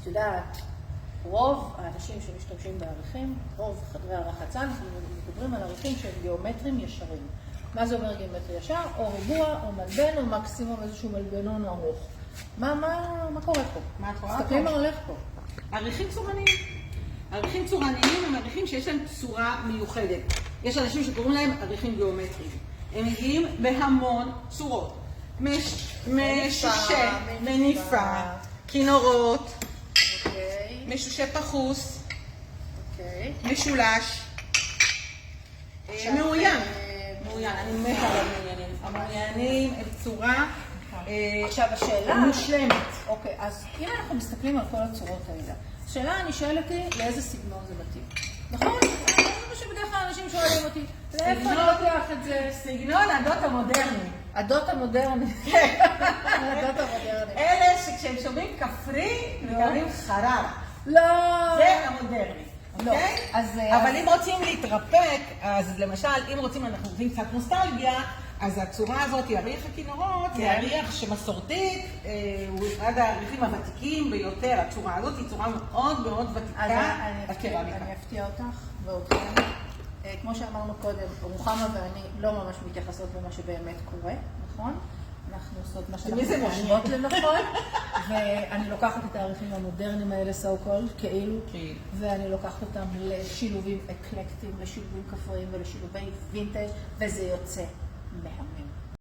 את יודעת, רוב האנשים שמשתמשים בעריכים, רוב חדרי הרחצה, אנחנו מדברים על עריכים שהם גיאומטרים ישרים. מה זה אומר גיאומטרי ישר? או ריבוע, או מלבן, או מקסימום איזשהו מלבנון ארוך. מה קורה פה? מה קורה פה? תסתכלי מה הולך פה. עריכים צורניים. עריכים צורניים הם עריכים שיש להם צורה מיוחדת. יש אנשים שקוראים להם עריכים גיאומטריים. הם מגיעים בהמון צורות. משושה, מניפה, כינורות, משושה פחוס, משולש, מעוין. אני מתה על המעוינים. המעוינים הם צורה עכשיו השאלה... מושלמת. אוקיי, אז אם אנחנו מסתכלים על כל הצורות האלה, השאלה אני שואלת אותי לאיזה סגנון זה מתאים. נכון? זה מה שבדרך כלל אנשים שואלים אותי, לאיפה אני לוקח את זה? סגנון הדות המודרני. הדות המודרני. הדות המודרני. אלה שכשהם שומעים כפרי, מקבלים חררה. לא. זה המודרני. אוקיי? אבל אם רוצים להתרפק, אז למשל, אם רוצים, אנחנו רוצים קצת נוסטלגיה, אז הצורה הזאת, עריך הכינורות, זה עריך שמסורתית, הוא אחד העריכים הוותיקים ביותר. הצורה הזאת היא צורה מאוד מאוד ותיקה. אני אפתיע אותך ואותכם. כמו שאמרנו קודם, רוחמה ואני לא ממש מתייחסות במה שבאמת קורה, נכון? אנחנו עושות מה שאנחנו חושבות לנכון, ואני לוקחת את העריכים המודרניים האלה, so called, כאילו, ואני לוקחת אותם לשילובים אקלקטיים, לשילובים כפריים ולשילובי וינטג' וזה יוצא מהמם.